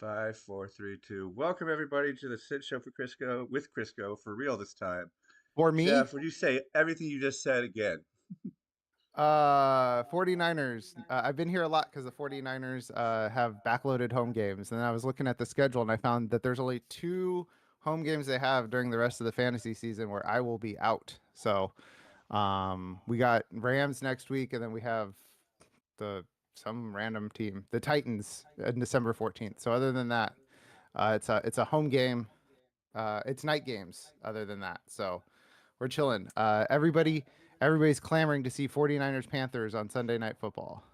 Five, four, three, two. Welcome everybody to the Sitshow for Crisco with Crisco for real this time. For me, Jeff, would you say everything you just said again? 49ers. I've been here a lot because the 49ers have backloaded home games. And I was looking at the schedule and I found that there's only two home games they have during the rest of the fantasy season where I will be out. So we got Rams next week, and then we have the some random team, the Titans, on December 14th. So other than that, it's a home game. It's night games other than that. So we're chilling. Everybody's clamoring to see 49ers Panthers on Sunday Night Football.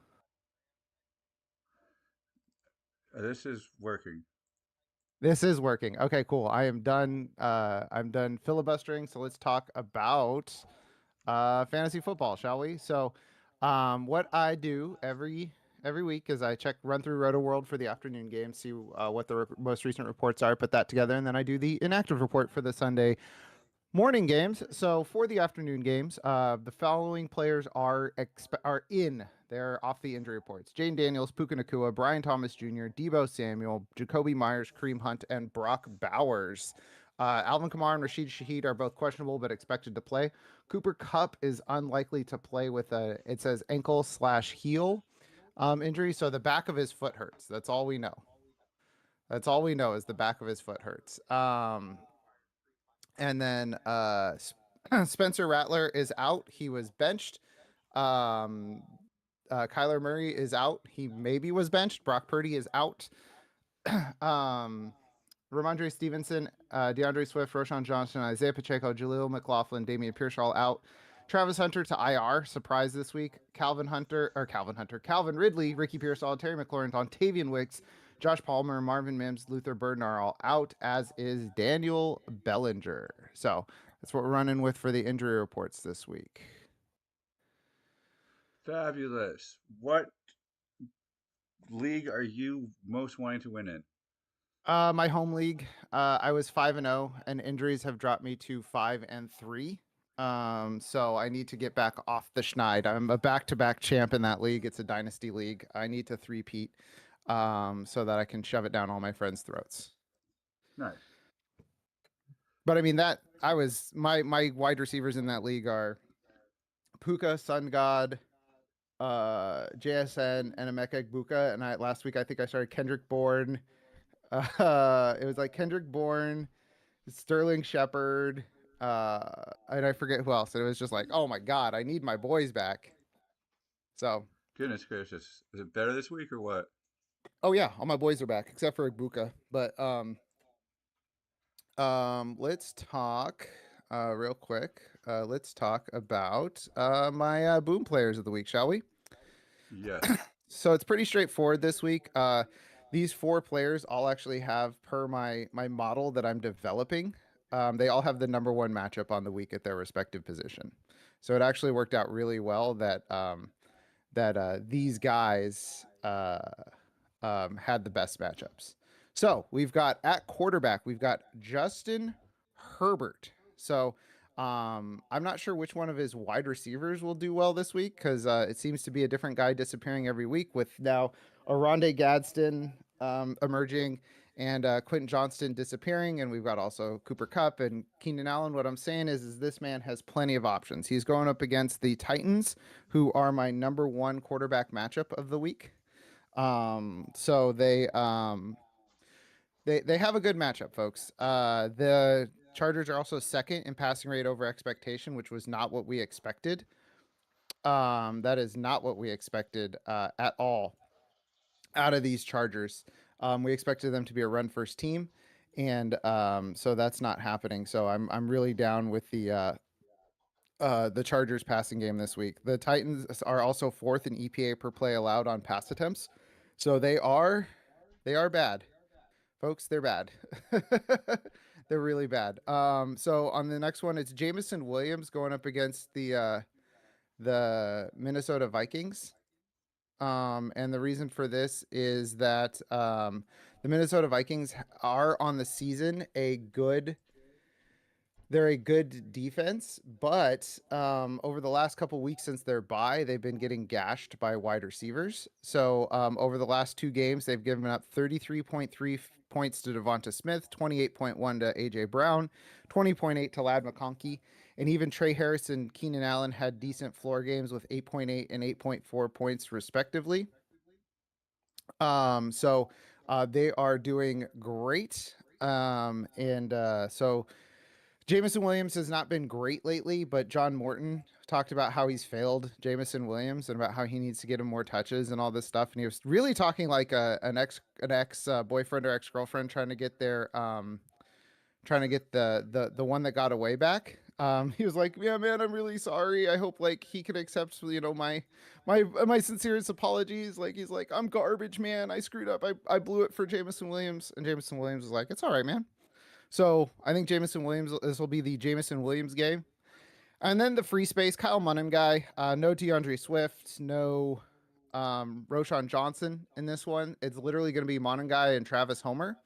This is working. This is working. Okay, cool. I am done. I'm done filibustering. So let's talk about fantasy football, shall we? So, what I do every week is I run through Roto World for the afternoon game, see what the most recent reports are, put that together, and then I do the inactive report for the Sunday morning games. So for the afternoon games, the following players are in. They're off the injury reports: Jane Daniels, Puka Nakua, Brian Thomas Jr., Debo Samuel, Jacoby Myers, Kareem Hunt, and Brock Bowers. Alvin Kamara and Rashid Shaheed are both questionable but expected to play. Cooper Kupp is unlikely to play with it says ankle/heel injury, so the back of his foot hurts. That's all we know. That's all we know is the back of his foot hurts. And then Spencer Rattler is out. He was benched. Um, Kyler Murray is out. He maybe was benched. Brock Purdy is out. um, Ramondre Stevenson, DeAndre Swift, Roshan Johnson, Isaiah Pacheco, Jaleel McLaughlin, Damian Pierce all out. Travis Hunter to IR, surprise this week. Calvin Ridley, Ricky Pearsall, Terry McLaurin, Tavian Wicks, Josh Palmer, Marvin Mims, Luther Burden are all out, as is Daniel Bellinger. So that's what we're running with for the injury reports this week. Fabulous. What league are you most wanting to win in? My home league, I was 5-0, and injuries have dropped me to 5-3. So I need to get back off the schneid. I'm a back-to-back champ in that league. It's a dynasty league. I need to three-peat, so that I can shove it down all my friends' throats. Nice. But I mean that I was my wide receivers in that league are Puka, Sun God, JSN, and Emeka Egbuka. And last week I think I started Kendrick Bourne. It was like Kendrick Bourne, Sterling Shepard, and I forget who else. And it was just like, oh my god, I need my boys back. So, Goodness gracious. Is it better this week or what? oh yeah, all my boys are back except for Egbuka. But let's talk real quick. Let's talk about my boom players of the week, shall we? Yes. So it's pretty straightforward this week. These four players all actually have, per my model that I'm developing, they all have the number one matchup on the week at their respective position. So it actually worked out really well that these guys had the best matchups. So we've got at quarterback, we've got Justin Herbert. So I'm not sure which one of his wide receivers will do well this week because it seems to be a different guy disappearing every week, with now Aronde Gadsden emerging and Quentin Johnston disappearing. And we've got also Cooper Kupp and Keenan Allen. What I'm saying is this man has plenty of options. He's going up against the Titans, who are my number one quarterback matchup of the week. So they have a good matchup, folks. The Chargers are also second in passing rate over expectation, which was not what we expected. That is not what we expected at all out of these Chargers. We expected them to be a run first team, and so that's not happening. So I'm really down with the Chargers passing game this week. The Titans are also fourth in EPA per play allowed on pass attempts, so they are bad. Folks, they're bad. They're really bad. So on the next one, it's Jamison Williams going up against the Minnesota Vikings. And the reason for this is that the Minnesota Vikings are on the season a good They're a good defense, but over the last couple weeks since their bye, they've been getting gashed by wide receivers. So over the last two games, they've given up 33.3 points to Devonta Smith, 28.1 to AJ Brown, 20.8 to Lad McConkey, and even Trey Harris and Keenan Allen had decent floor games with 8.8 and 8.4 points respectively. So they are doing great. So Jameson Williams has not been great lately, but John Morton talked about how he's failed Jameson Williams and about how he needs to get him more touches and all this stuff. And he was really talking like an ex boyfriend or ex girlfriend trying to get the one that got away back. He was like, "Yeah, man, I'm really sorry. I hope like he can accept my sincerest apologies." Like he's like, "I'm garbage, man. I screwed up. I blew it for Jameson Williams." And Jameson Williams was like, "It's all right, man." So I think Jameson Williams, this will be the Jameson Williams game. And then the free space, Kyle Munham guy. No DeAndre Swift, no Roshan Johnson in this one. It's literally going to be Munham guy and Travis Homer.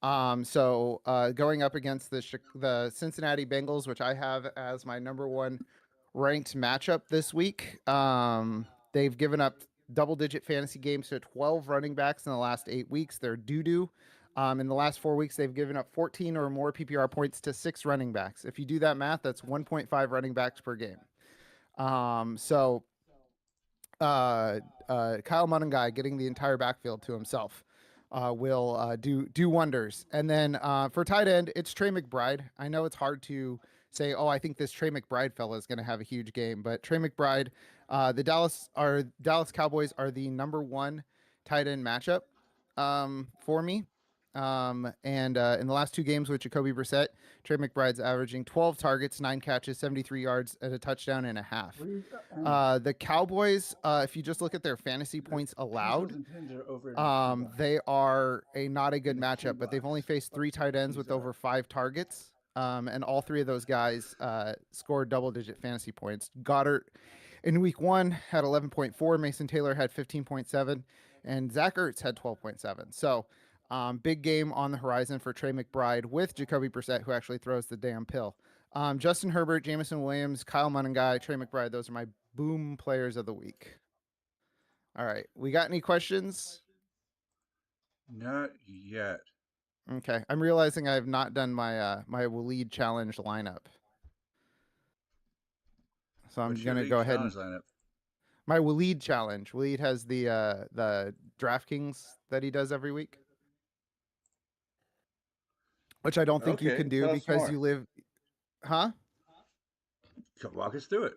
Going up against the Cincinnati Bengals, which I have as my number one ranked matchup this week. They've given up double-digit fantasy games to 12 running backs in the last 8 weeks. They're doo-doo. In the last 4 weeks, they've given up 14 or more PPR points to 6 running backs. If you do that math, that's 1.5 running backs per game. Um, so Kyle Munningai getting the entire backfield to himself will do wonders. And then for tight end, it's Trey McBride. I know it's hard to say, oh, I think this Trey McBride fella is going to have a huge game, but Trey McBride, the Dallas Cowboys are the number one tight end matchup for me. And in the last two games with Jacoby Brissett, Trey McBride's averaging 12 targets, 9 catches, 73 yards, and a touchdown and a half. The Cowboys, if you just look at their fantasy points allowed, Pencils and pens are over in the shoebox. they are not a In good the matchup, but they've shoebox. only faced three tight ends Keys with are. over 5 targets. And all three of those guys scored double-digit fantasy points. Goddard in week one had 11.4. Mason Taylor had 15.7. And Zach Ertz had 12.7. So big game on the horizon for Trey McBride with Jacoby Brissett, who actually throws the damn pill. Justin Herbert, Jameson Williams, Kyle Munningai, Trey McBride. Those are my boom players of the week. All right. We got any questions? Not yet. Okay. I'm realizing I have not done my Waleed challenge lineup. So I'm What's your gonna league go ahead and challenge lineup? my Waleed challenge. Waleed has the DraftKings that he does every week, which I don't think you Okay, can do tell us because more. you live, huh? Walk us through it.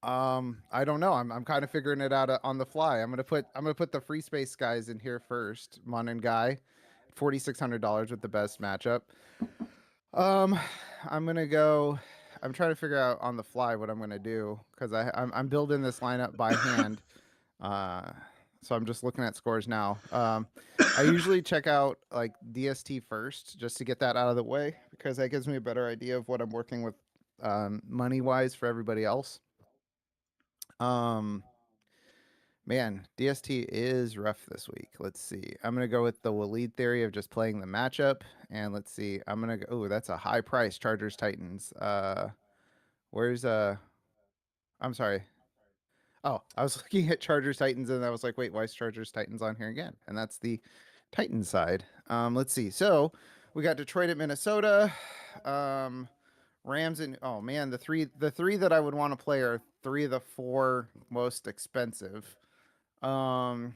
I don't know. I'm kind of figuring it out on the fly. I'm gonna put the free space guys in here first. Mon and Guy, $4,600 with the best matchup. Um, I'm gonna go. I'm trying to figure out on the fly what I'm gonna do because I'm building this lineup by hand. Uh, so I'm just looking at scores now. I usually check out like DST first just to get that out of the way because that gives me a better idea of what I'm working with money wise for everybody else. Um, Man, DST is rough this week. Let's see. I'm gonna go with the Waleed theory of just playing the matchup, and let's see. I'm gonna go. Oh, that's a high price Chargers Titans. Where's I'm sorry. Oh, I was looking at Chargers Titans, and I was like, wait, why is Chargers Titans on here again? And that's the Titans side. Let's see. So we got Detroit at Minnesota. Rams and oh man, the three that I would want to play are three of the four most expensive. Um,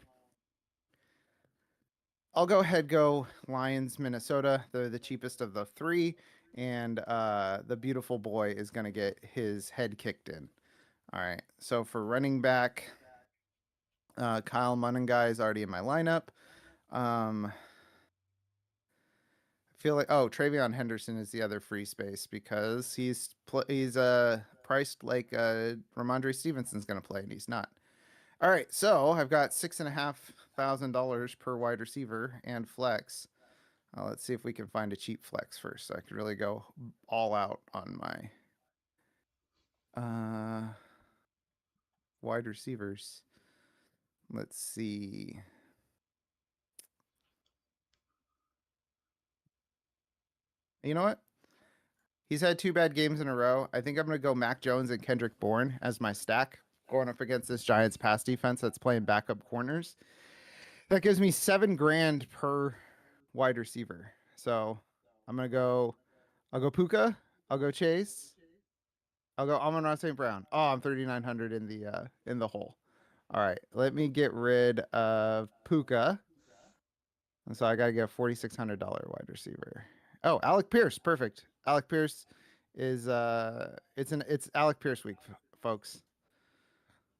I'll go Lions, Minnesota. They're the cheapest of the three, and the beautiful boy is gonna get his head kicked in. All right. So for running back, Kyle Munningai is already in my lineup. I feel like Travion Henderson is the other free space because he's priced like Ramondre Stevenson's gonna play, and he's not. All right, so I've got $6,500 per wide receiver and flex. Let's see if we can find a cheap flex first, so I could really go all out on my wide receivers. Let's see. You know what? He's had two bad games in a row. I think I'm going to go Mac Jones and Kendrick Bourne as my stack, going up against this Giants pass defense that's playing backup corners. That gives me 7 grand per wide receiver. So I'm gonna go. I'll go Puka. I'll go Chase. I'll go Amon-Ra St. Brown. Oh, I'm 3,900 in the hole. All right, let me get rid of Puka. And so I gotta get a $4,600 wide receiver. Oh, Alec Pierce, perfect. Alec Pierce is it's Alec Pierce week, folks.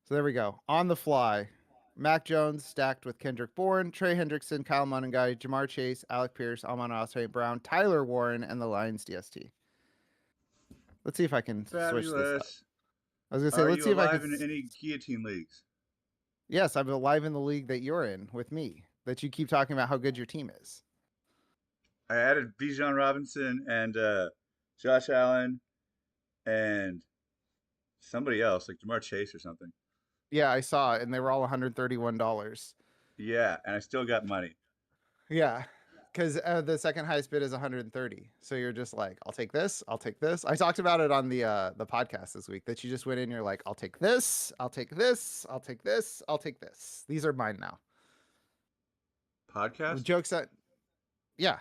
So there we go. On the fly. Mac Jones stacked with Kendrick Bourne, Trey Hendrickson, Kyle Monangai, Jamar Chase, Alec Pierce, Amon-Ra St. Brown, Tyler Warren, and the Lions DST. Let's see if I can switch this up. Fabulous. I was gonna say, Are let's you see if I can. alive in any guillotine leagues? Yes, I'm alive in the league that you're in with me. That you keep talking about how good your team is. I added Bijan Robinson and Josh Allen and somebody else, like Jamar Chase or something. Yeah, I saw it, and they were all $131. Yeah, and I still got money. Yeah, because the second highest bid is 130. So you're just like, I'll take this. I'll take this. I talked about it on the podcast this week that you just went in. You're like, I'll take this. I'll take this. I'll take this. I'll take this. These are mine now. Podcast? Jokes that, yeah,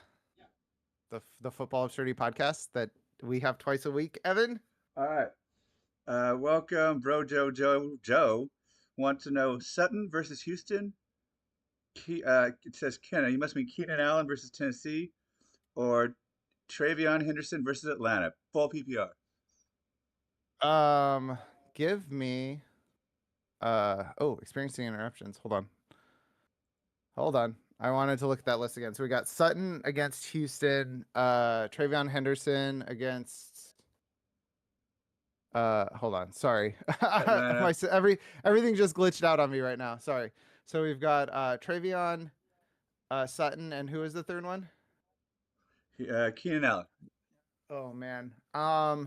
the football absurdity podcast that we have twice a week. Evan. All right. Welcome, Bro Joe. Want to know Sutton versus Houston? It says Kenna. You must mean Keenan Allen versus Tennessee or Travion Henderson versus Atlanta. Full PPR. Give me. Experiencing interruptions. Hold on. I wanted to look at that list again. So we got Sutton against Houston, Travion Henderson against hold on. Sorry. Atlanta. Everything just glitched out on me right now. Sorry. So we've got Travion, Sutton, and who is the third one? Keenan Allen. Oh man. I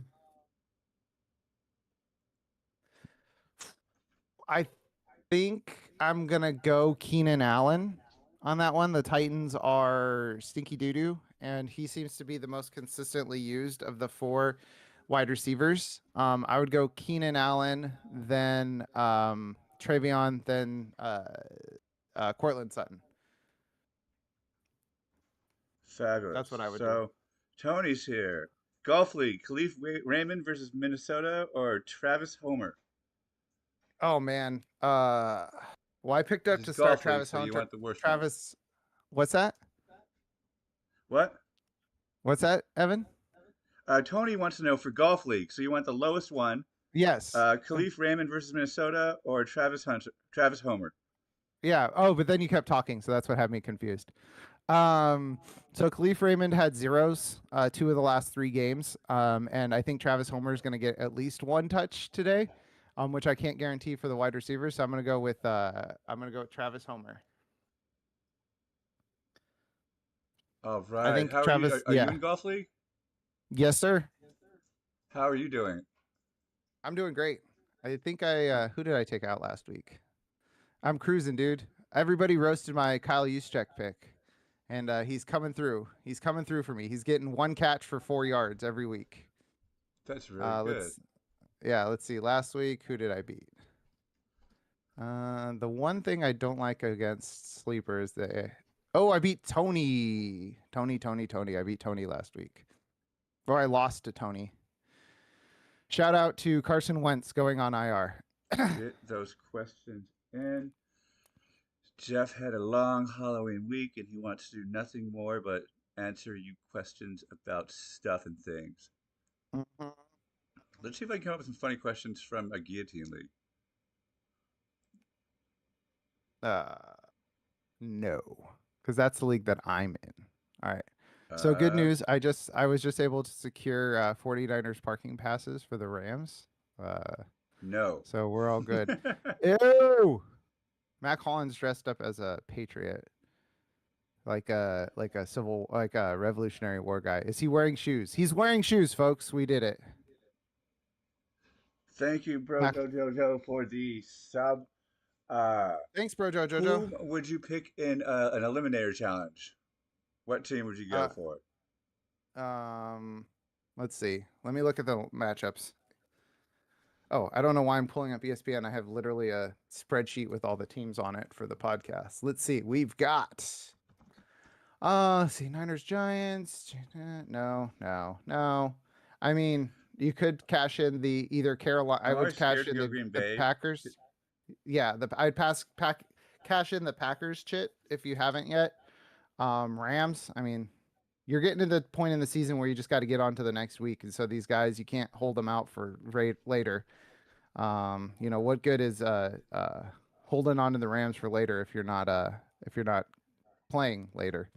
think I'm gonna go Keenan Allen on that one. The Titans are stinky doo doo, and he seems to be the most consistently used of the four wide receivers. I would go Keenan Allen, then Travion, then Cortland Sutton. Fabulous. That's what I would do. So, Tony's here. Golf League. Khalif Raymond versus Minnesota or Travis Homer? Oh man. Well, I picked This up is to start Golf League, Travis so you Hunter. want the worst one. Travis, what's that? What? What's that, Evan? Tony wants to know for Golf League, so you want the lowest one. Yes. Khalif Raymond versus Minnesota or Travis Homer? Yeah. Oh, but then you kept talking, so that's what had me confused. So Khalif Raymond had zeros, 2 of the last 3 games. And I think Travis Homer is going to get at least 1 touch today, which I can't guarantee for the wide receivers. So I'm going to go with Travis Homer. All right. I think How are you? Travis, Are you yeah. in Golf League? Yes, sir. How are you doing? I'm doing great. I think who did I take out last week? I'm cruising, dude. Everybody roasted my Kyle Juszczyk pick, and he's coming through. He's coming through for me. He's getting 1 catch for 4 yards every week. That's really good. Let's see. Last week, who did I beat? The one thing I don't like against sleepers I beat Tony. Tony. I beat Tony last week. Or I lost to Tony. Shout out to Carson Wentz going on IR. Get those questions in. Jeff had a long Halloween week and he wants to do nothing more but answer you questions about stuff and things. Mm-hmm. Let's see if I can come up with some funny questions from a guillotine league. No, because that's the league that I'm in. All right. So good news. I was just able to secure 49ers parking passes for the Rams. No. So we're all good. Ew. Mac Hollins dressed up as a patriot, like a Revolutionary War guy. Is he wearing shoes? He's wearing shoes, folks. We did it. Thank you, Bro Mac- Jojo, for the sub. Thanks, bro, Jojo. Whom would you pick in an eliminator challenge? What team would you go for? Let's see. Let me look at the matchups. Oh, I don't know why I'm pulling up ESPN. I have literally a spreadsheet with all the teams on it for the podcast. Let's see. We've got let's see, Niners Giants. No, no, no. I mean, you could cash in the either Carolina. I'm I would always cash scared to in go Green the Bay. Packers. Yeah, the I'd cash in the Packers chit if you haven't yet. Rams. I mean, you're getting to the point in the season where you just got to get on to the next week, and so these guys you can't hold them out for later. What good is holding on to the Rams for later if you're not playing later?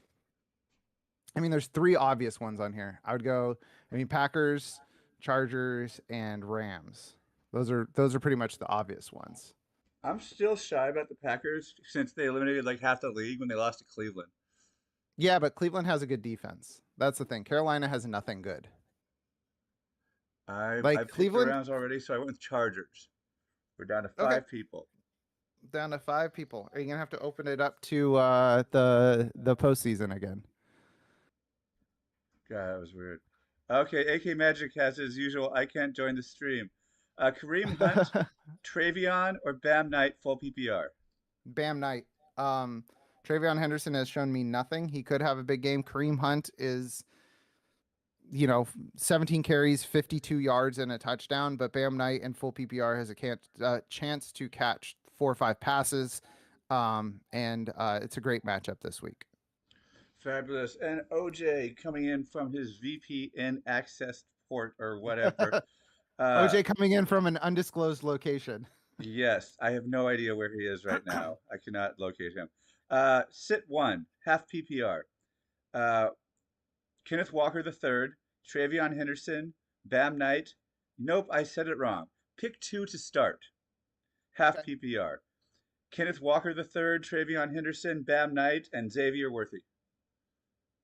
I mean, there's three obvious ones on here. I would go, I mean, Packers, Chargers, and Rams. Those are pretty much the obvious ones. I'm still shy about the Packers since they eliminated like half the league when they lost to Cleveland. Yeah, but Cleveland has a good defense. That's the thing. Carolina has nothing good. I Like picked the Cleveland, Rams already, so I went with Chargers. We're down to okay, five people. down to five people. Are you gonna have to open it up to the postseason again? God, that was weird. Okay, AK Magic has his usual I can't join the stream. Kareem Hunt, Travion, or Bam Knight full PPR? Bam Knight. Um, Travion Henderson has shown me nothing. He could have a big game. Kareem Hunt is, 17 carries, 52 yards, and a touchdown. But Bam Knight in full PPR has a chance to catch 4 or 5 passes. And it's a great matchup this week. Fabulous. And OJ coming in from his VPN access port or whatever. Uh, OJ coming in from an undisclosed location. yes, I have no idea where he is right now. I cannot locate him. Sit one, half PPR. Uh, Kenneth Walker the third, Travion Henderson, Bam Knight. Nope, I said it wrong. Pick two to start, half Okay. PPR. Kenneth Walker the third, Travion Henderson, Bam Knight, and Xavier Worthy.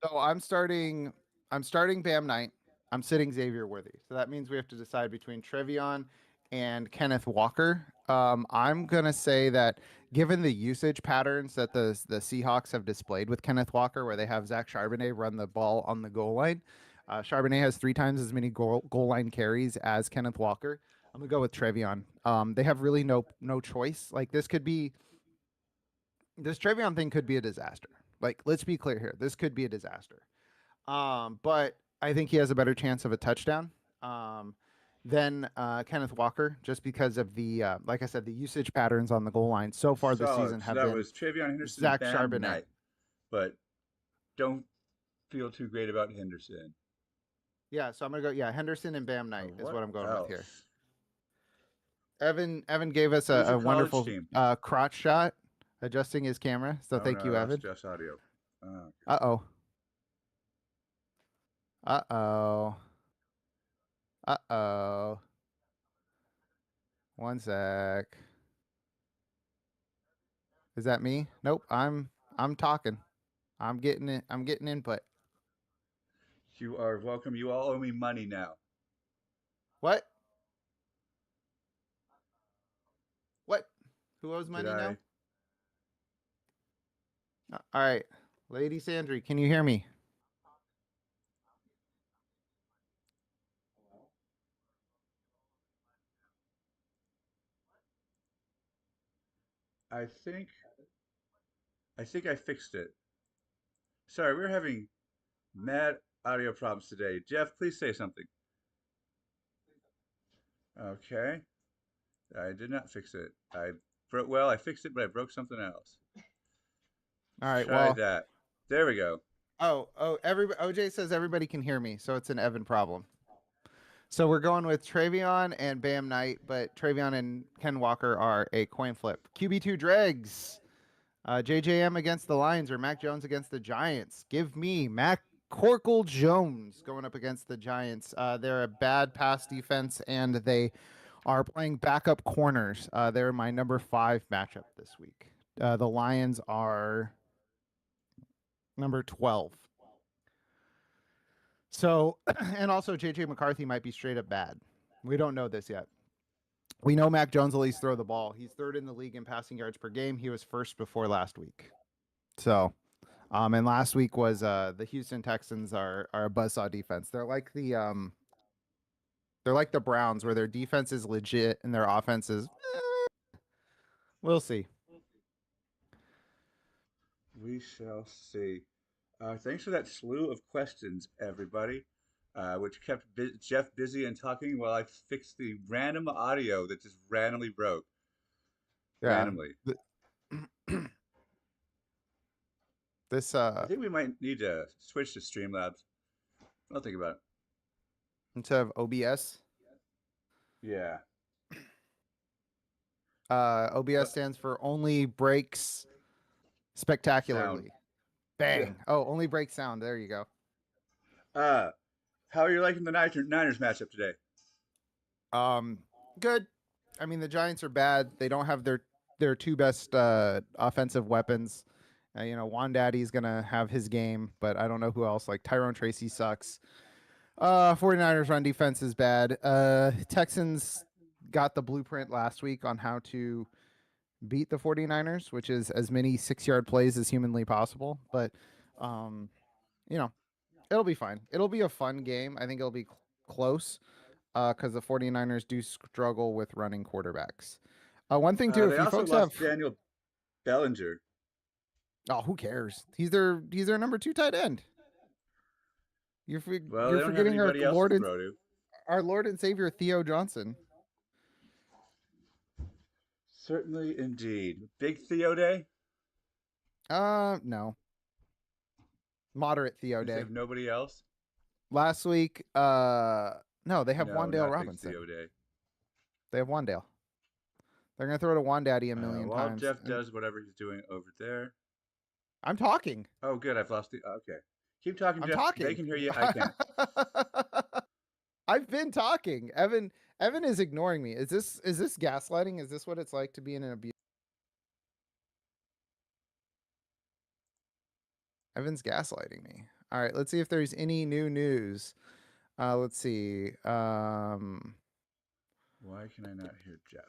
So I'm starting Bam Knight. I'm sitting Xavier Worthy. So that means we have to decide between Trevion and Kenneth Walker. I'm gonna say that given the usage patterns that the Seahawks have displayed with Kenneth Walker, where they have Zach Charbonnet run the ball on the goal line, Charbonnet has 3 times as many goal line carries as Kenneth Walker. I'm gonna go with Trevion. They have really no choice. Like this Trevion thing could be a disaster. Like, let's be clear here. This could be a disaster. But I think he has a better chance of a touchdown than Kenneth Walker, just because of like I said, the usage patterns on the goal line so far this season Solid. So have that been was Travion Henderson, Zach Bam Charbonnet. Knight. But don't feel too great about Henderson. Yeah, so I'm gonna go. Yeah, Henderson and Bam Knight is What what I'm going with here. else? Evan gave us Who's your a college wonderful team? crotch shot, adjusting his camera. So Oh thank no, I you, lost Evan. just audio. Oh, Uh oh. Uh oh. Uh oh. One sec. Is that me? Nope. I'm talking. I'm getting it. I'm getting input. you are welcome. You all owe me money now. What? What? Who owes Did money I? now? All right. Lady Sandry, can you hear me? I think. I think I fixed it. Sorry, we're having mad audio problems today. Jeff, please say something. Okay. I did not fix it. I broke. Well, I fixed it, but I broke something else. All Let's right. try Well, that. There we go. everybody OJ says everybody can hear me, so it's an Evan problem. So we're going with Travion and Bam Knight, but Travion and Ken Walker are a coin flip. QB2 Dregs. JJM against the Lions or Mac Jones against the Giants. Give me Mac Corkle Jones going up against the Giants. They're a bad pass defense and they are playing backup corners. They're my number 5 matchup this week. The Lions are number 12. So, and also JJ McCarthy might be straight up bad. We don't know this yet. We know Mac Jones will at least throw the ball. He's third in the league in passing yards per game. He was first before last week. So, and last week was the Houston Texans are a buzzsaw defense. They're like the They're like the Browns, where their defense is legit and their offense is. We'll see. We shall see. Thanks for that slew of questions, everybody, which kept Jeff busy and talking while I fixed the random audio that just randomly broke. Yeah. Randomly. This I think we might need to switch to Streamlabs. I'll think about instead of OBS, it. Yeah. OBS But stands for only breaks sound. spectacularly. Yeah. Bang. Oh, only breaks sound. There you go. Uh, how are you liking the Niners matchup today? Um, good. I mean, the Giants are bad. They don't have their two best offensive weapons. Juan Daddy's gonna have his game, but I don't know who else. Like Tyrone Tracy sucks. 49ers run defense is bad. Texans got the blueprint last week on how to beat the 49ers, which is as many 6-yard plays as humanly possible. But um, you know, it'll be fine. It'll be a fun game. I think it'll be close because the 49ers do struggle with running quarterbacks. One thing too, They if you also folks have, lost Daniel Bellinger. oh, who cares? He's their number 2 tight end. You're Well, you're they don't have forgetting our anybody else to Lord and throw to. Savior Theo Johnson. Certainly, indeed. Big Theo Day? No, moderate Theo Since they Day. have nobody else? Last week, no, they have No, Wandale not Big Robinson. Theo Day. They have Wandale. They're gonna throw to Wandaddy a million While times. Jeff And does whatever he's doing over there. I'm talking. Oh, good. I've lost the. Okay. Keep talking, I'm Jeff. They talking. can hear you. I can't. I've been talking. Evan is ignoring me. Is this gaslighting? Is this what it's like to be in an abuse? Evan's gaslighting me. All right, let's see if there's any new news. Let's see. Why can I not hear Jeff?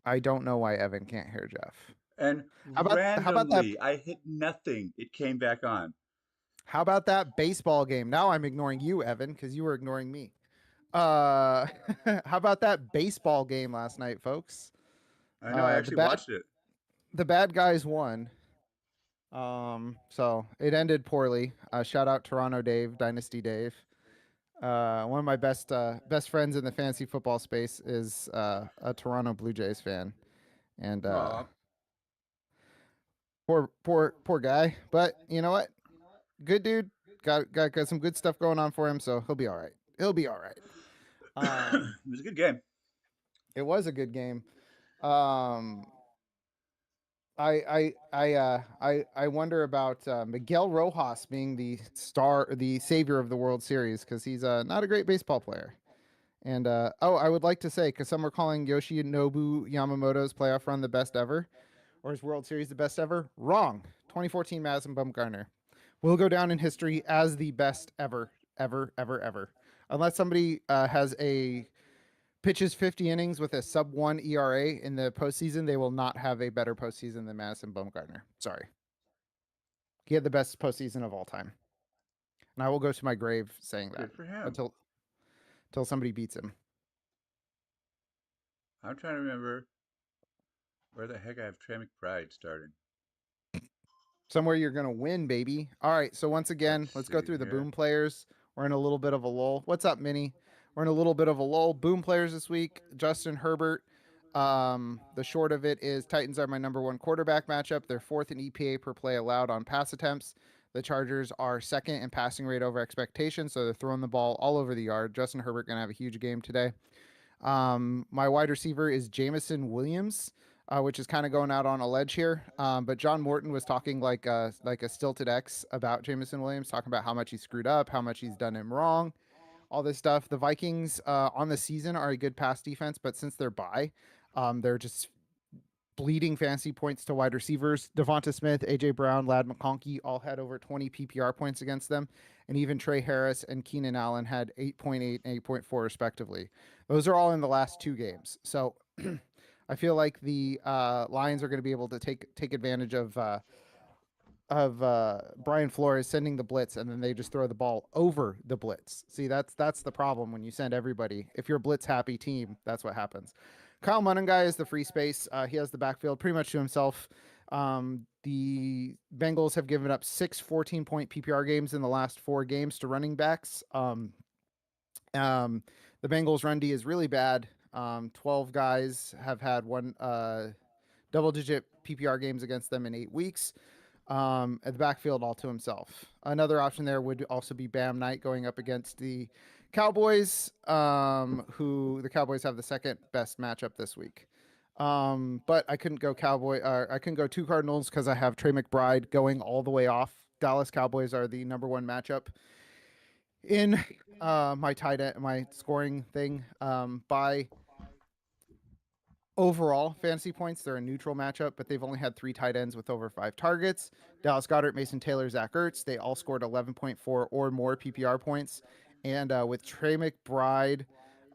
I don't know why Evan can't hear Jeff. And How about that randomly, I hit nothing. It came back on. how about that baseball game? Now I'm ignoring you, Evan, because you were ignoring me. Uh how about that baseball game last night, folks? I know. I The actually bad watched it. the bad guys won. So it ended poorly. Shout out Toronto Dave, Dynasty Dave. One of my best friends in the fantasy football space is a Toronto Blue Jays fan, and Oh, poor guy. But you know what? Good dude. Got some good stuff going on for him, so he'll be all right. He'll be all right. it Um, was a good game. it was a good game. Um, I wonder about Miguel Rojas being the star, the savior of the World Series because he's not a great baseball player. And I would like to say because some are calling Yoshinobu Yamamoto's playoff run the best ever, or his World Series the best ever. Wrong. 2014 Madison Bumgarner will go down in history as the best ever, ever, ever, ever. Unless somebody has a pitches 50 innings with a sub 1 ERA in the postseason, they will not have a better postseason than Madison Bumgarner. Sorry. He had the best postseason of all time. And I will go to my grave saying that Good for him. until somebody beats him. I'm trying to remember where the heck I have Trey McBride starting. Somewhere you're going to win, baby. All right. So once again, Let's let's go see through the here. boom players. We're in a little bit of a lull. What's up, Minnie? We're in a little bit of a lull. Boom players this week. Justin Herbert. The short of it is Titans are my number 1 quarterback matchup. They're 4th in EPA per play allowed on pass attempts. The Chargers are 2nd in passing rate over expectation, so they're throwing the ball all over the yard. Justin Herbert going to have a huge game today. My wide receiver is Jameson Williams, which is kind of going out on a ledge here. But John Morton was talking like a stilted X about Jameson Williams, talking about how much he screwed up, how much he's done him wrong, all this stuff. The Vikings on the season are a good pass defense, but since they're bye, they're just bleeding fantasy points to wide receivers. Devonta Smith, AJ Brown, Lad McConkey all had over 20 PPR points against them, and even Trey Harris and Keenan Allen had 8.8 and 8.4 respectively. Those are all in the last 2 games. So I feel like the Lions are going to be able to take advantage of Brian Flores sending the blitz and then they just throw the ball over the blitz. See, that's the problem when you send everybody. If you're a blitz happy team, that's what happens. Kyle Monangai is the free space. He has the backfield pretty much to himself. The Bengals have given up 6 14-point PPR games in the last 4 games to running backs. Um, the Bengals run D is really bad. 12 guys have had one double digit PPR games against them in 8 weeks. At the backfield all to himself. Another option there would also be Bam Knight going up against the Cowboys, who the Cowboys have the second best matchup this week. But I couldn't go I couldn't go two Cardinals because I have Trey McBride going all the way off. Dallas Cowboys are the number one matchup in my scoring thing. By overall fantasy points, they're a neutral matchup, but they've only had 3 tight ends with over 5 targets. Dallas Goedert, Mason Taylor, Zach Ertz, they all scored 11.4 or more PPR points. And with Trey McBride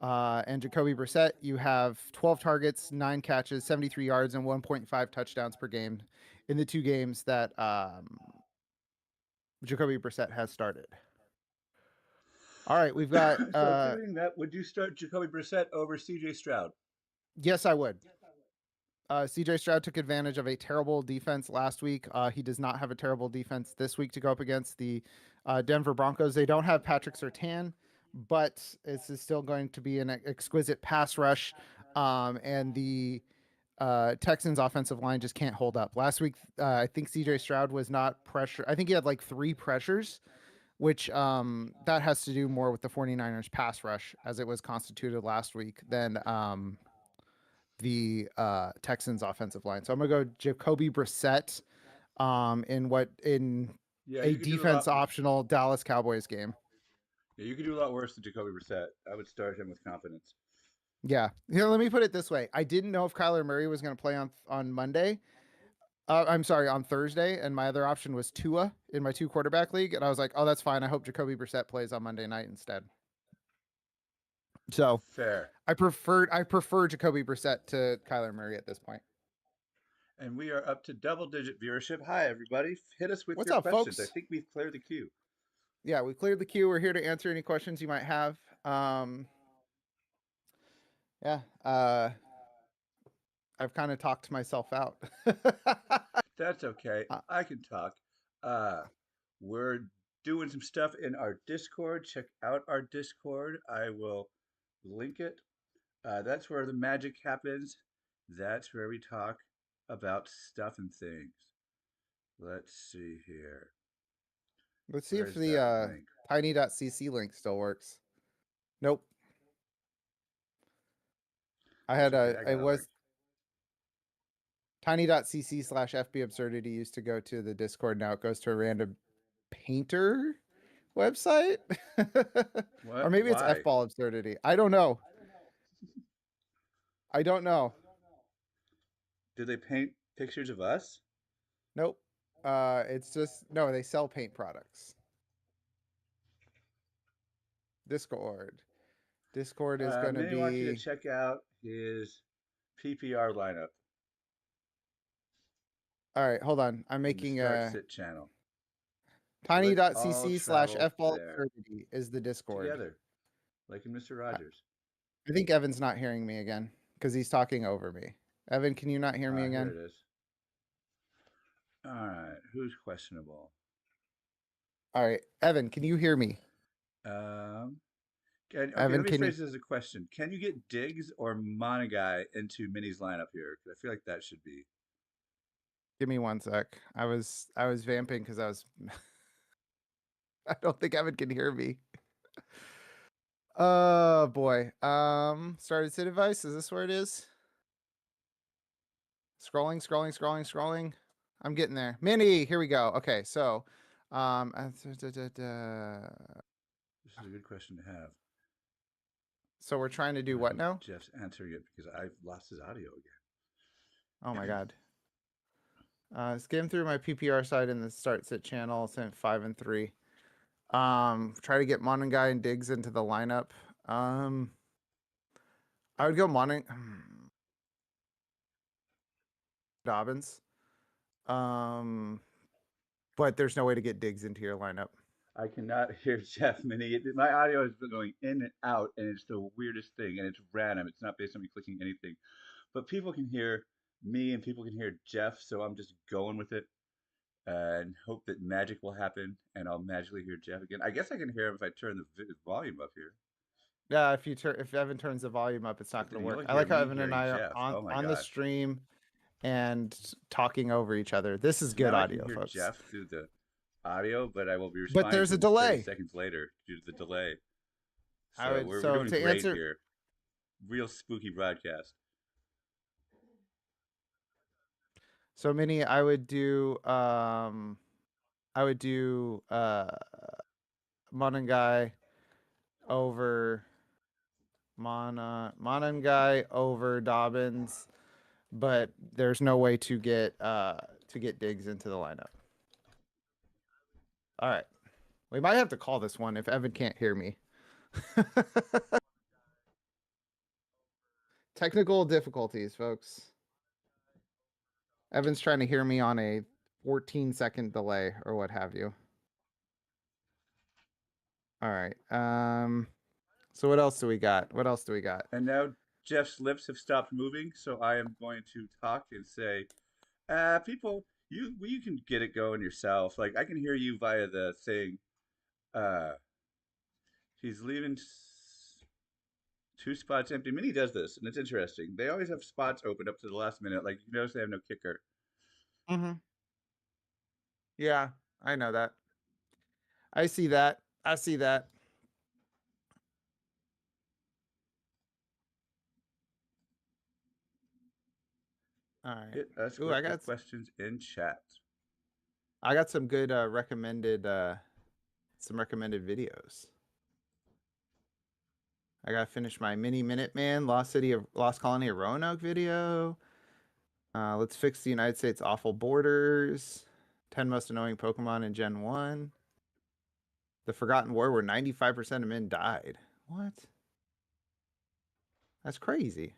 and Jacoby Brissett, you have 12 targets, 9 catches, 73 yards, and 1.5 touchdowns per game in the 2 games that Jacoby Brissett has started. All right, we've got So proving that, would you start Jacoby Brissett over C.J. Stroud? yes, I would. CJ Stroud took advantage of a terrible defense last week. He does not have a terrible defense this week to go up against the Denver Broncos. They don't have Patrick Surtain, but this is still going to be an exquisite pass rush. And the Texans offensive line just can't hold up. Last week, I think CJ Stroud was not pressure. I think he had like 3 pressures, which that has to do more with the 49ers pass rush as it was constituted last week than the Texans offensive line. So I'm gonna go Jacoby Brissett in Yeah, a you could do a lot. defense optional Dallas Cowboys game. Yeah, you could do a lot worse than Jacoby Brissett. I would start him with confidence. Yeah. Here, let me put it this way. I didn't know if Kyler Murray was going to play on Monday. I'm sorry, on Thursday, and my other option was Tua in my 2 quarterback league, and I was like, oh, that's fine. I hope Jacoby Brissett plays on Monday night instead. So Fair. I prefer Jacoby Brissett to Kyler Murray at this point. And we are up to double-digit viewership. Hi, everybody. Hit us with What's your up, questions. I folks? think we've cleared the queue. Yeah, we cleared the queue. We're here to answer any questions you might have. Yeah, I've kind of talked myself out. That's okay. Uh, I can talk. Uh, we're doing some stuff in our Discord. Check out our Discord. I will link it. That's where the magic happens. That's where we talk about stuff and things. Let's see here. Let's see if Where's the that link? tiny.cc link still works. Nope. That's okay. I It got a link. was tiny.cc/FB Absurdity used to go to the Discord. Now it goes to a random painter website. Or What? maybe it's Why? FBall Absurdity. I don't know. I don't know. Did they paint pictures of us? Nope. It's just no, they sell paint products. Discord. Discord is going to Minnie wants you to be check out his PPR lineup all right. Hold on. I'm in the making Start a Sit channel. Let's all travel tiny.cc/fball there absurdity is the Discord. together, like in Mr. I Rogers. I think Evan's not hearing me again because he's talking over me. Evan, can you not hear me Here again? it is. All right, who's questionable? All right. Evan, can you hear me? Um, okay, Evan, let me can you phrase this as a question. Can you get Diggs or Monagai into Minnie's lineup here? 'Cause I feel like that should be. give me one sec? I was vamping because I was I don't think Evan can hear me. Oh boy. Started sit advice. Is this where it is? Scrolling. I'm getting there. Minnie, here we go. Okay, so This is a good question to have. so we're trying to do I what hope now? Jeff's answering it because I've lost his audio Oh my again. god. Skim through my PPR side in the start sit channel, sent 5 and 3. Try to get Monangai and Diggs into the lineup. I would go Dobbins. Um, but there's no way to get Diggs into your lineup. I cannot hear Jeff Mini. My audio has been going in and out, and it's the weirdest thing, and it's random. It's not based on me clicking anything. But people can hear me and people can hear Jeff, so I'm just going with it and hope that magic will happen and I'll magically hear Jeff again. I guess I can hear him if I turn the volume up here. Yeah, if Evan turns the volume up, it's not But going then to you'll work. I hear like how me Evan and hearing I are Jeff. on Oh my on the gosh. stream and talking over each other. This is So good now I can audio, hear folks. Jeff through the audio, but I will be But responding there's to a him 30 delay. seconds later due to the delay. I So would we're so doing to great answer here. Real spooky broadcast. so many I would do Monangai over Monangai over Dobbins, but there's no way to get Diggs into the lineup. All right. We might have to call this one if Evan can't hear me. Technical difficulties, folks. Evan's trying to hear me on a 14-second delay or what have you. All right. So what else do we got? What else do we got? And now Jeff's lips have stopped moving, so I am going to talk and say, people, you can get it going yourself. Like I can hear you via the thing. Uh, he's leaving two spots empty. Mini does this, and it's interesting. They always have spots open up to the last minute. Like you notice they have no kicker. Mm-hmm. Yeah, I know that. I see that. I see that. All right. Hit us Ooh, with the questions in chat. I got some good recommended videos. I gotta finish my Mini Minuteman Lost Colony of Roanoke video. Let's fix the United States awful borders. 10 most annoying Pokemon in Gen 1. The Forgotten War where 95% of men died. What? That's crazy.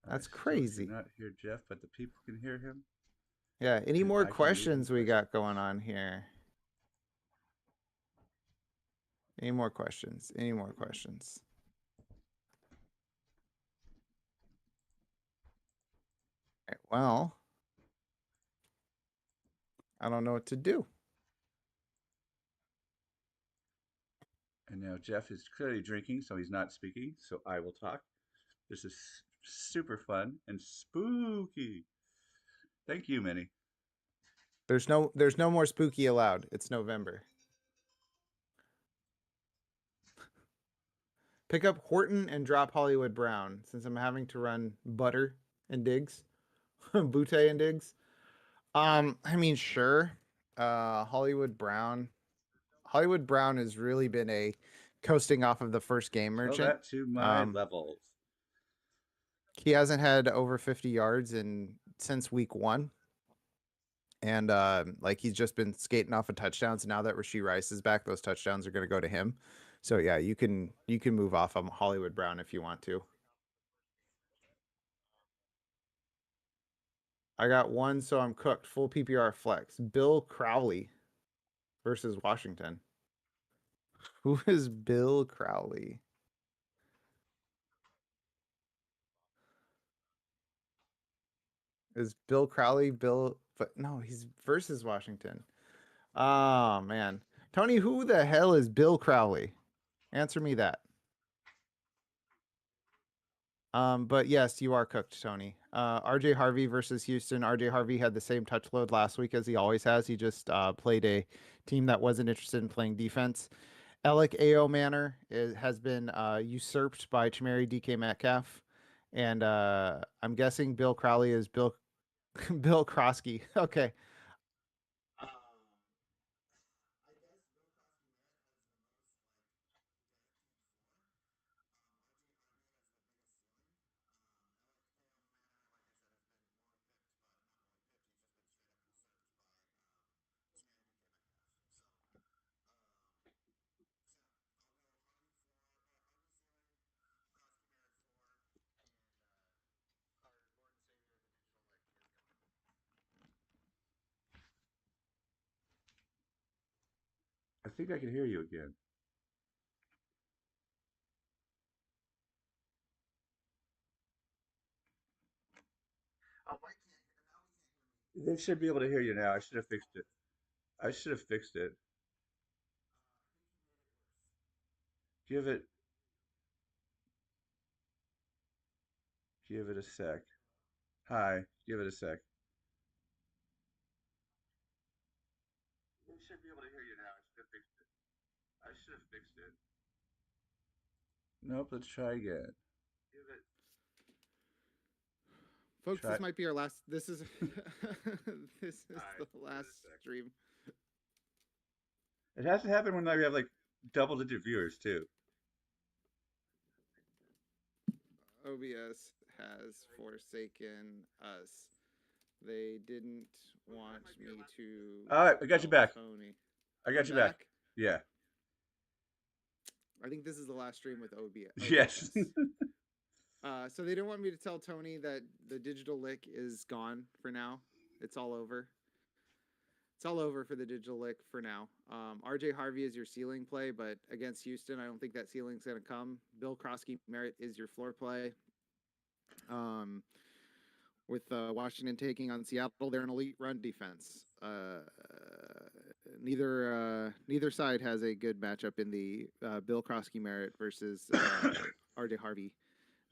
I That's still do crazy. not hear Jeff, but the people can hear him, Yeah, any and more I can read his questions we question. got going on here? Any more questions? Any more questions? Right, well, I don't know what to do. And now Jeff is clearly drinking, so he's not speaking. So I will talk. This is super fun and spooky. Thank you, Minnie. There's no more spooky allowed. It's November. Pick up Horton and drop Hollywood Brown since I'm having to run Butter and Diggs. Butte and Diggs. I mean, sure. Hollywood Brown. Hollywood Brown has really been a coasting off of the first game Tell merchant. that to my Um, levels. he hasn't had over 50 yards in since week 1. And like he's just been skating off of touchdowns. Now that Rashee Rice is back, those touchdowns are going to go to him. So yeah, you can move off of Hollywood Brown if you want to. I got one, so I'm cooked. Full PPR flex. Bill Crowley versus Washington. Who is Bill Crowley? Is Bill Crowley Bill? But no, he's versus Washington. Oh man, Tony, who the hell is Bill Crowley? Answer me that. But yes, you are cooked, Tony. RJ Harvey versus Houston. RJ Harvey had the same touch load last week as he always has. He just played a team that wasn't interested in playing defense. Alec A.O. Manor has been usurped by Chamari DK Metcalf. And I'm guessing Bill Crowley is Bill Krosky. Okay. I think I can hear you again. They should be able to hear you now. I should have fixed it. I should have fixed it. Give it, give it a sec. Hi, give it a sec. They should be able to hear you now. I should have fixed it. I should have fixed it. Nope, let's try again. Give it, Folks, try. this might be our last. This is this is Hi, the give it last a sec. stream. It has to happen when we have like double-digit viewers too. OBS has forsaken us. They didn't want me to All right, I got you tell back. Tony. I got I'm you back. back. Yeah. I think this is the last stream with Yes. OBS. So they didn't want me to tell Tony that the digital lick is gone for now. It's all over. It's all over for the digital lick for now. RJ Harvey is your ceiling play, but against Houston, I don't think that ceiling's going to come. Bill Krosky Merritt is your floor play. With Washington taking on Seattle, they're an elite run defense. Neither side has a good matchup in the Bill Krosky Merritt versus RJ Harvey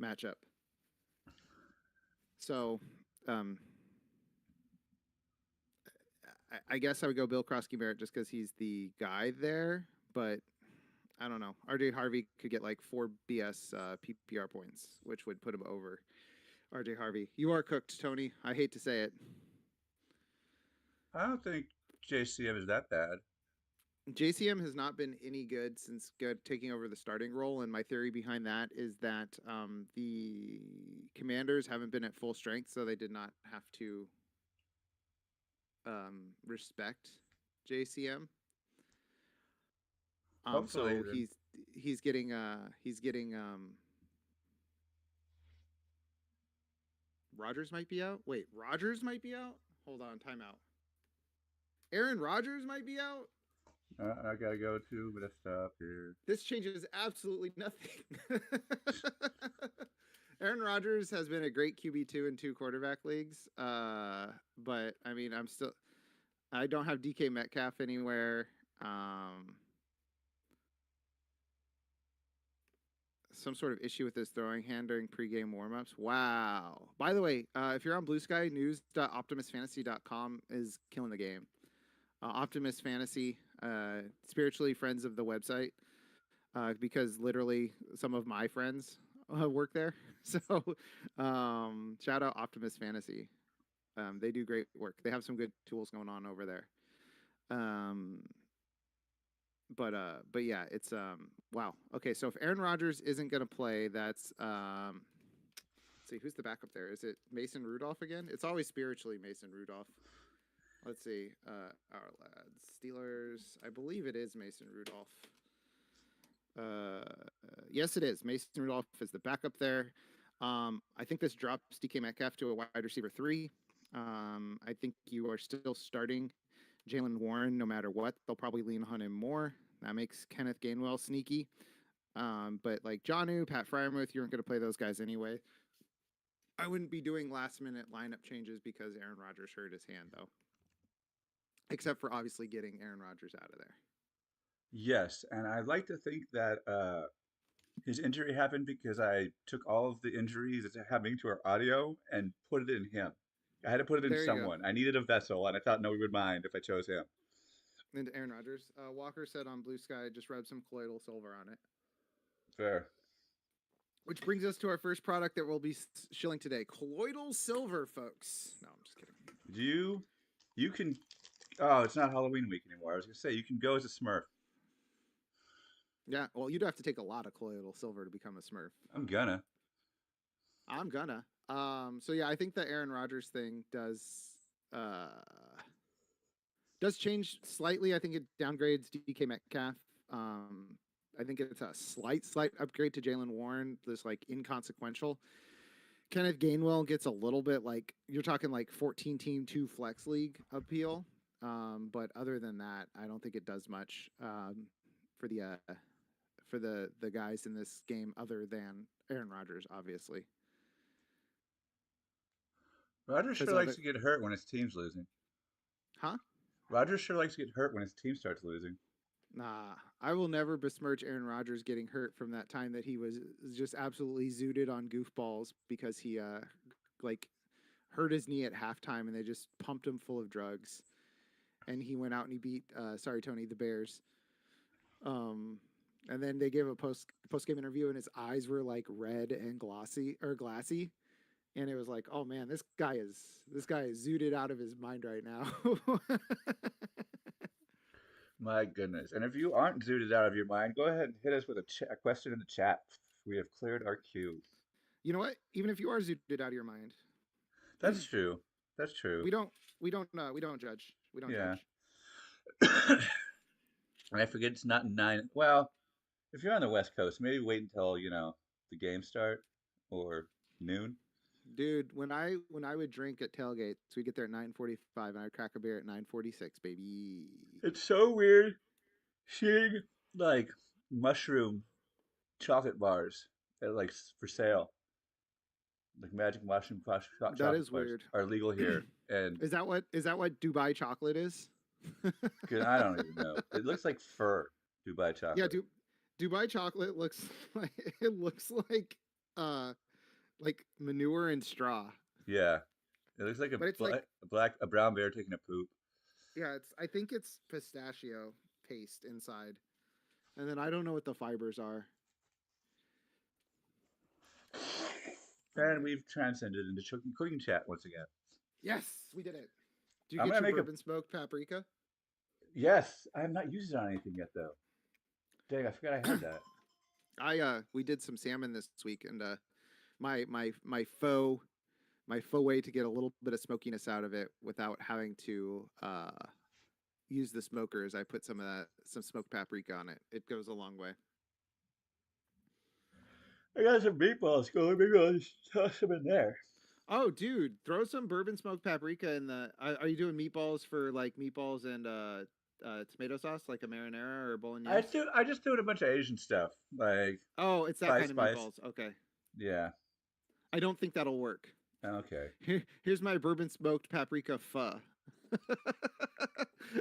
matchup. So, I guess I would go Bill Krosky Merritt just because he's the guy there, but I don't know. RJ Harvey could get like 4 BS PPR points, which would put him over RJ Harvey. You are cooked, Tony. I hate to say it. I don't think JCM is that bad. JCM has not been any good since taking over the starting role, and my theory behind that is that the Commanders haven't been at full strength, so they did not have to respect JCM. Hopefully, So he's getting Rogers might be out. Wait, Rogers might be out. Hold on, timeout. Aaron Rodgers might be out. I gotta go to, but let's stop here. This changes absolutely nothing. Aaron Rodgers has been a great QB2 in 2 quarterback leagues. But I mean, I don't have DK Metcalf anywhere. Some sort of issue with his throwing hand during pregame warmups. Wow. By the way, if you're on Blue Sky, news.optimusfantasy.com is killing the game. Optimus Fantasy, spiritually friends of the website, because literally some of my friends work there. So shout out Optimus Fantasy. They do great work. They have some good tools going on over there. But yeah, it's wow. Okay, so if Aaron Rodgers isn't going to play, that's let's see, who's the backup there? Is it Mason Rudolph again? It's always spiritually Mason Rudolph. Let's see. Our lads, Steelers. I believe it is Mason Rudolph. Yes, it is. Mason Rudolph is the backup there. I think this drops DK Metcalf to a wide receiver 3. I think you are still starting Jalen Warren no matter what. They'll probably lean on him more. That makes Kenneth Gainwell sneaky. But like Jonnu, Pat Fryermuth, you aren't going to play those guys anyway. I wouldn't be doing last-minute lineup changes because Aaron Rodgers hurt his hand, though. Except for obviously getting Aaron Rodgers out of there. Yes, and I'd like to think that his injury happened because I took all of the injuries that's happening to our audio and put it in him. I had to put it in There you go. someone. I needed a vessel, and I thought nobody would mind if I chose him. And Aaron Rodgers. Walker said on Blue Sky, just rub some colloidal silver on it. Fair. Which brings us to our first product that we'll be shilling today. Colloidal silver, folks. No, I'm just kidding. You can, oh, it's not Halloween week anymore. I was going to say, you can go as a Smurf. Yeah, well, you'd have to take a lot of colloidal silver to become a Smurf. I'm gonna. So yeah, I think the Aaron Rodgers thing does change slightly. I think it downgrades DK Metcalf. I think it's a slight upgrade to Jalen Warren. This like inconsequential. Kenneth Gainwell gets a little bit like you're talking like 14-team 2 flex league appeal. But other than that, I don't think it does much for the guys in this game, other than Aaron Rodgers, obviously. Rodgers Because sure likes other, to get hurt when his team's losing. huh? Rodgers sure likes to get hurt when his team starts losing. Nah, I will never besmirch Aaron Rodgers getting hurt from that time that he was just absolutely zooted on goofballs because he like hurt his knee at halftime and they just pumped him full of drugs and he went out and he beat sorry Tony, the Bears. Um and then they gave a post game interview and his eyes were like red and glossy or glassy and it was like, oh man, this guy is zooted out of his mind right now. My goodness. And if you aren't zooted out of your mind, go ahead and hit us with a question in the chat. We have cleared our queue. You know what? Even if you are zooted out of your mind, That's true. That's true. we don't judge. We don't Yeah. judge. And I forget it's not 9. Well, if you're on the West Coast, maybe wait until, the games start or noon. Dude, when I would drink at tailgates, we get there at 9:45 and I'd crack a beer at 9:46, baby. It's so weird seeing like mushroom chocolate bars that are like for sale. Like magic mushroom That chocolate is bars weird. are legal here. And Is that what Dubai chocolate is? I don't even know. It looks like fur, Dubai Yeah, chocolate. Dubai chocolate looks uh like manure and straw. Yeah. It looks like But it's like a brown bear taking a poop. yeah, I think it's pistachio paste inside. And then I don't know what the fibers are. All And right. we've transcended into cooking chat once again. Yes, we did it. Do you I'm get gonna your make a bourbon smoked paprika? yes. I have not used it on anything yet though. Dang, I forgot I had that. I we did some salmon this week and my faux way to get a little bit of smokiness out of it without having to use the smoker is I put some smoked paprika on it. It goes a long way. I got some meatballs going. Maybe I'll just toss them in there. Oh, dude, throw some bourbon smoked paprika in the. Are you doing meatballs for like meatballs and tomato sauce, like a marinara or bolognese? I just threw in a bunch of Asian stuff like Oh, it's that kind of spice. meatballs. Okay, Yeah. I don't think that'll work. Okay. Here's my bourbon smoked paprika pho.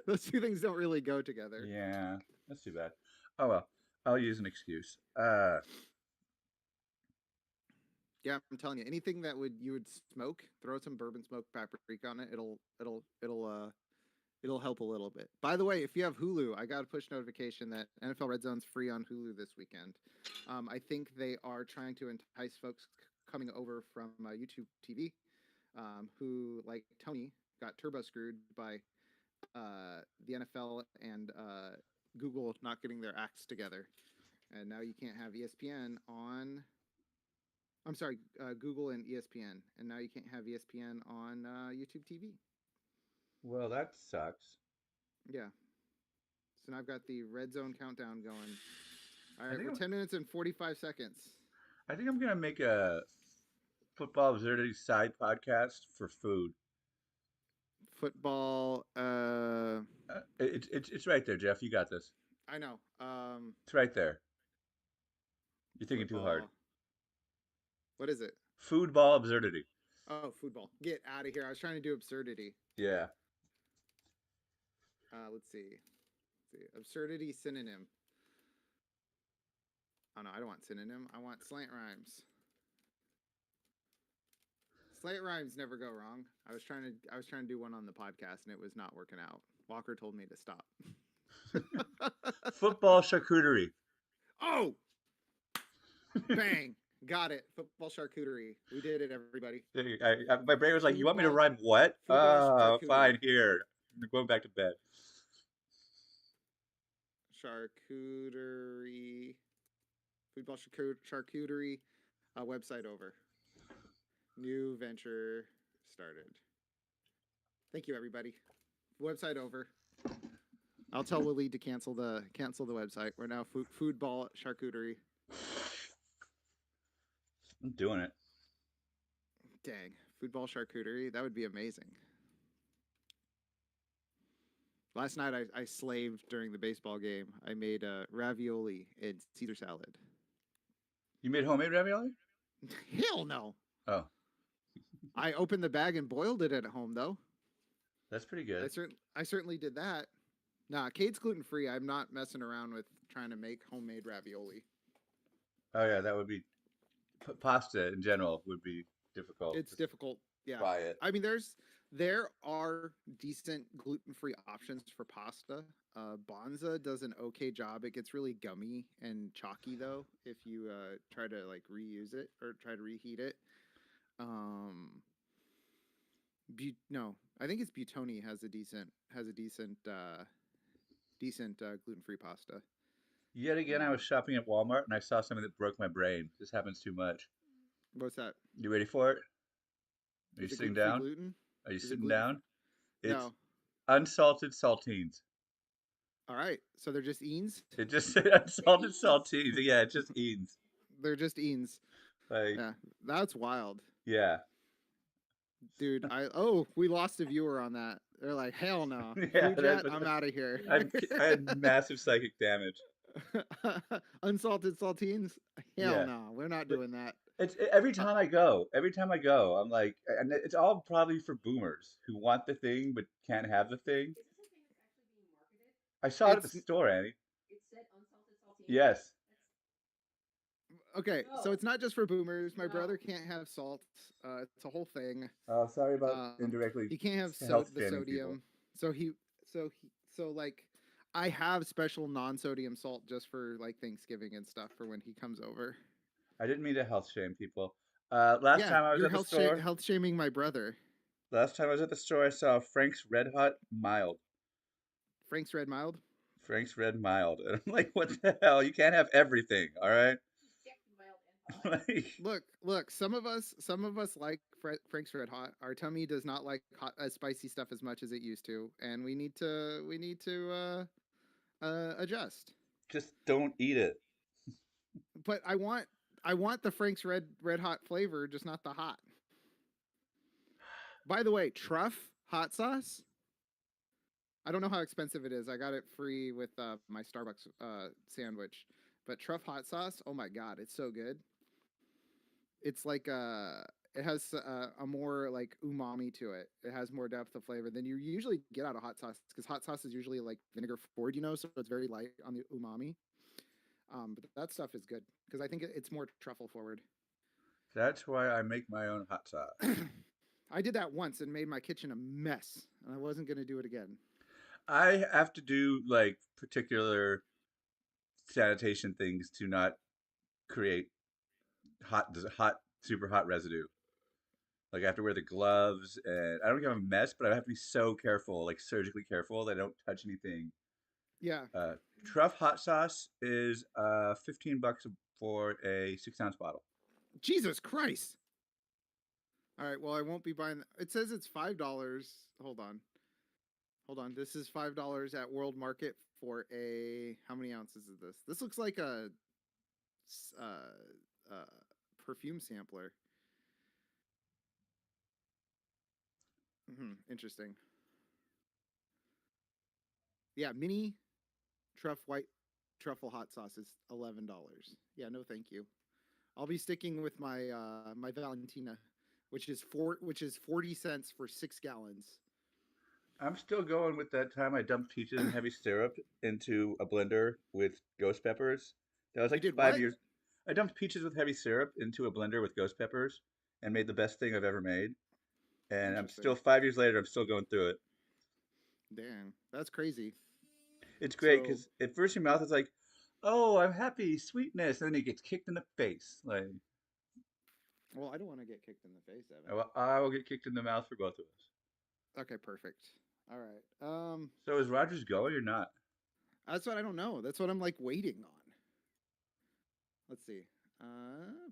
Those two things don't really go together. Yeah. That's too bad. Oh well. I'll use an excuse. Yeah, I'm telling you, anything that you would smoke, throw some bourbon smoked paprika on it. It'll help a little bit. By the way, if you have Hulu, I got a push notification that NFL Red Zone's free on Hulu this weekend. I think they are trying to entice folks coming over from YouTube TV, who like Tony got turbo screwed by the NFL and Google not getting their acts together, and now you can't have ESPN on. I'm sorry, Google and ESPN, and now you can't have ESPN on YouTube TV. Well, that sucks. Yeah. So now I've got the red zone countdown going. All I right, think we're 10 minutes and 45 seconds. I'm gonna make a football absurdity side podcast for food. Football. It's right there, Jeff. You got this. I know. It's right there. You're thinking too hard. Football. What is it? Food ball absurdity. Oh, football. Get out of here. I was trying to do absurdity. Yeah. Let's see. Absurdity synonym. Oh no, I don't want synonym. I want slant rhymes. Slant rhymes never go wrong. I was trying to do one on the podcast and it was not working out. Walker told me to stop. Football charcuterie. Oh, bang. Got it. Football charcuterie. We did it, everybody. My brain was like, "You want me to Football, rhyme what?" football charcuterie. Fine. Here, I'm going back to bed. Charcuterie. Football charcuterie. Website over. New venture started. Thank you, everybody. Website over. I'll tell Willie to cancel the website. We're now foodball charcuterie. I'm doing it. Dang, football charcuterie. That would be amazing. Last night I slaved during the baseball game. I made ravioli and Caesar salad. You made homemade ravioli? Hell no. Oh, I opened the bag and boiled it at home though. that's pretty good. I certainly did that. Nah, Kate's gluten free. I'm not messing around with trying to make homemade ravioli. Oh yeah, that would be pasta in general would be difficult. It's Just difficult. Yeah. buy it. I mean, there are decent gluten free options for pasta. Bonza does an okay job. It gets really gummy and chalky though if you try to like reuse it or try to reheat it. Um, no, I think it's Butoni has a decent gluten free pasta. Yet again, I was Um, shopping at Walmart and I saw something that broke my brain. This happens too much. what's that? You ready for it? Are you Is it sitting gluten free down? gluten? Are you Is it sitting gluten? down? It's No. unsalted saltines. All right. So they're just eans. It just said unsalted saltines. Yeah, it just eats. They're just eans. Like, Yeah, that's wild, yeah. dude. We lost a viewer on that. They're like, hell no, Yeah, food that, jet. but I'm out of here. I had massive psychic damage. Unsalted saltines. Hell Yeah. no, we're not But doing that. Uh, every time I go, I'm like, and it's all probably for boomers who want the thing but can't have the thing. I saw it at the it's store, Annie. Yes. okay. So it's not just for boomers. My brother can't have salt. It's a whole thing. Oh, sorry about Um, indirectly he can't have health the shaming people. sodium. So like I have special non-sodium salt just for like Thanksgiving and stuff for when he comes over. I didn't mean to health shame people. Last Yeah, time I was you're at the store, health shaming my brother. I saw Frank's Red Hot Mild. Frank's Red Mild. Frank's Red Mild. And I'm like, what the hell? You can't have everything, all right? Like, Look. Some of us like Frank's Red Hot. Our tummy does not like hot, spicy stuff as much as it used to, and we need to adjust. just don't eat it. But I want the Frank's Red Hot flavor, just not the hot. By the way, truff hot sauce. I don't know how expensive it is. I got it free with my Starbucks sandwich. But truff hot sauce, oh my god, it's so good. It's like it has a more like umami to it. It has more depth of flavor than you usually get out of hot sauce because hot sauce is usually like vinegar forward, so it's very light on the umami. But that stuff is good because I think it's more truffle forward. That's why I make my own hot sauce. I did that once and made my kitchen a mess, and I wasn't going to do it again. I have to do like particular sanitation things to not create super hot residue. Like I have to wear the gloves, and I don't have a mess, but I have to be so careful, like surgically careful, that I don't touch anything. Yeah. Uh, Truff hot sauce is $15 for a 6 ounce bottle. Jesus Christ. All right. Well, I won't be buying. It says it's $5. Hold on. Hold on. This is $5 at World Market for a. How many ounces is this? This looks like a uh, perfume sampler. Interesting. Yeah, mini white truffle hot sauce is $11. Yeah, no, thank you. I'll be sticking with my my Valentina, which is 40 cents for 6 gallons. I'm still going with that time I dumped peaches and heavy syrup into a blender with ghost peppers. That was You like did five what? years. I dumped peaches with heavy syrup into a blender with ghost peppers and made the best thing I've ever made. And I'm Interesting. still 5 years later. I'm still going through it. Damn, that's crazy. It's great So, because at first your mouth is like, "Oh, I'm happy, sweetness," and then it gets kicked in the face. Like, well, I don't want to get kicked in the face, Evan. I will get kicked in the mouth for both of us. Okay, perfect. All right. So is Rogers going or not? That's what I don't know. That's what I'm like waiting on. Let's see.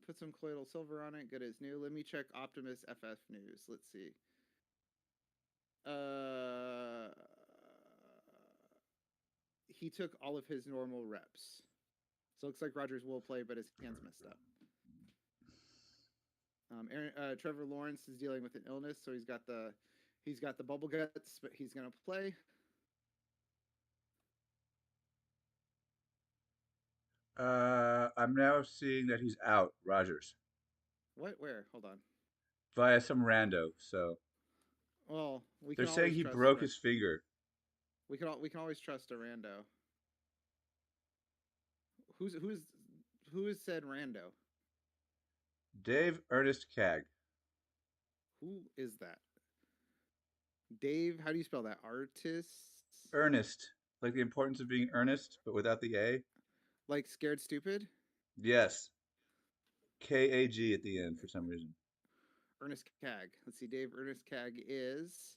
Put some colloidal silver on it. Good as new. Let me check Optimus FF news. Let's see. Uh, he took all of his normal reps. So it looks like Rogers will play, but his hand's messed up. Trevor Lawrence is dealing with an illness, so he's got the bubble guts, but he's gonna play. I'm now seeing that he's out, Rogers, What? Where? Hold on. via some rando. So Well, we they're can saying always he trust. broke his finger. We can always trust a rando. Who's who has said rando? Dave Ernest Cag. Who is that? Dave, how do you spell that? Artist? Ernest, like the importance of being earnest, but without the A. Like scared stupid? Yes, Kag at the end for some reason. Ernest Cag. Let's see. Dave Ernest Cag is.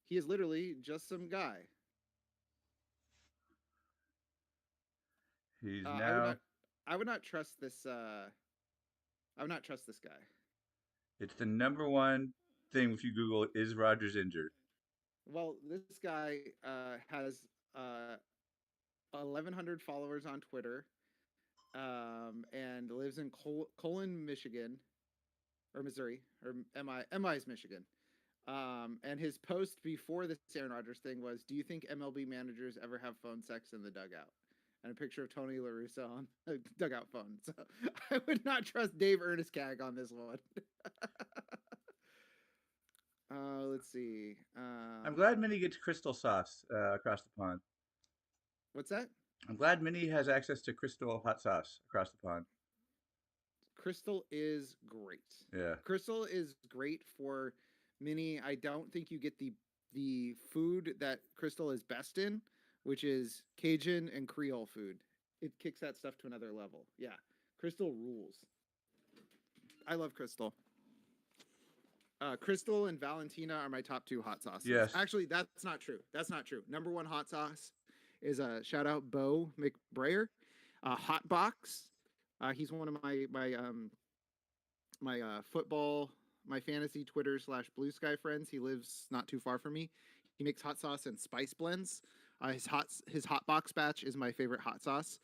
He is literally just some guy. He's I would not. now. I would not trust this. I would not trust this guy. It's the number one thing if you Google is Rogers injured. Well, this guy has 1,100 followers on Twitter, and lives in Colon, Michigan, or Missouri, or MI's Michigan. And his post before this Aaron Rodgers thing was, "Do you think MLB managers ever have phone sex in the dugout?" And a picture of Tony La Russa on the dugout phone. So I would not trust Dave Ernest Cag on this one. Let's see. I'm glad Minnie gets crystal sauce across the pond. What's that? I'm glad Minnie has access to crystal hot sauce across the pond. Crystal is great. Yeah. Crystal is great for mini. I don't think you get the food that Crystal is best in, which is Cajun and Creole food. It kicks that stuff to another level. Yeah. Crystal rules. I love Crystal. Crystal and Valentina are my top two hot sauces. Yes. Actually, that's not true. That's not true. Number one hot sauce is a shout out Bo McBrayer, Hot Box. He's one of my football, my fantasy Twitter / Blue Sky friends. He lives not too far from me. He makes hot sauce and spice blends. His hot box batch is my favorite hot sauce.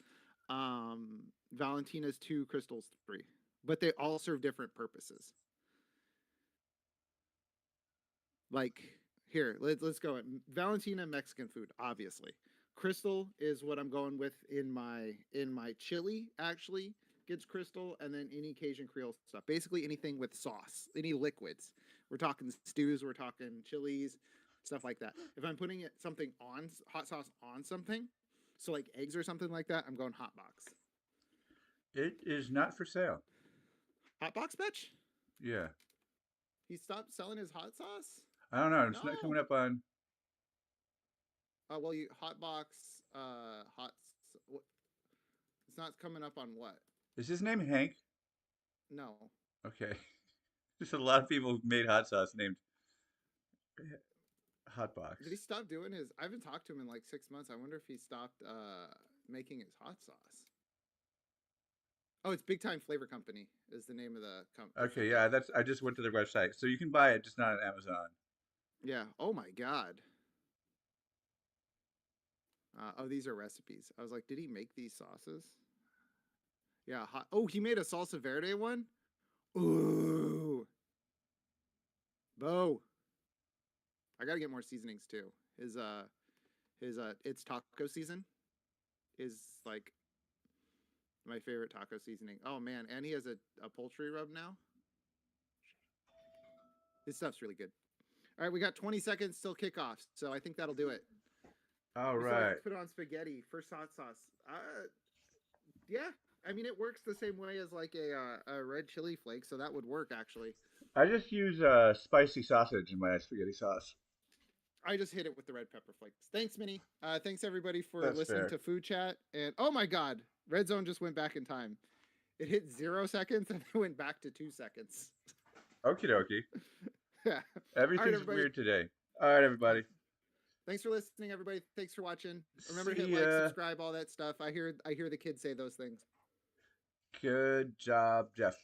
Valentina's 2, Crystal's 3, but they all serve different purposes. Like here, let's go. Valentina Mexican food, obviously. Crystal is what I'm going with in my chili. Actually, gets Crystal, and then any Cajun Creole stuff. Basically anything with sauce, any liquids. We're talking stews, we're talking chilies, stuff like that. If I'm putting something on hot sauce on something, so like eggs or something like that, I'm going hot box. It is not for sale. Hot box bitch? Yeah. He stopped selling his hot sauce? I don't know. It's not coming up on. Well, you hot box, hot. It's not coming up on what? Is his name Hank? No. Okay. There's a lot of people who made hot sauce named Hot Box. Did he stop doing his? I haven't talked to him in like 6 months. I wonder if he stopped making his hot sauce. Oh, it's Big Time Flavor Company is the name of the company. Okay, yeah, that's. I just went to their website, so you can buy it, just not on Amazon. Yeah. Oh my God. Oh, these are recipes. I was like, did he make these sauces? Yeah. Hot. Oh, he made a salsa verde one. Ooh. Bo. I gotta get more seasonings too. His it's taco season is like my favorite taco seasoning. Oh man, and he has a poultry rub now. This stuff's really good. All right, we got 20 seconds till kickoff, so I think that'll do it. All We right. put it on spaghetti for hot sauce. Yeah, I mean it works the same way as like a red chili flake, so that would work actually. I just use spicy sausage in my spaghetti sauce. I just hit it with the red pepper flakes. Thanks, Minnie. Thanks everybody for That's listening fair. to Food Chat. And oh my God, Red Zone just went back in time. It hit 0 seconds and it went back to 2 seconds. Okie dokie. Yeah. Everything's weird today. All right, everybody. Thanks for listening, everybody. Thanks for watching. Remember, See hit like, ya. subscribe, all that stuff. I hear the kids say those things. Good job, Jeff.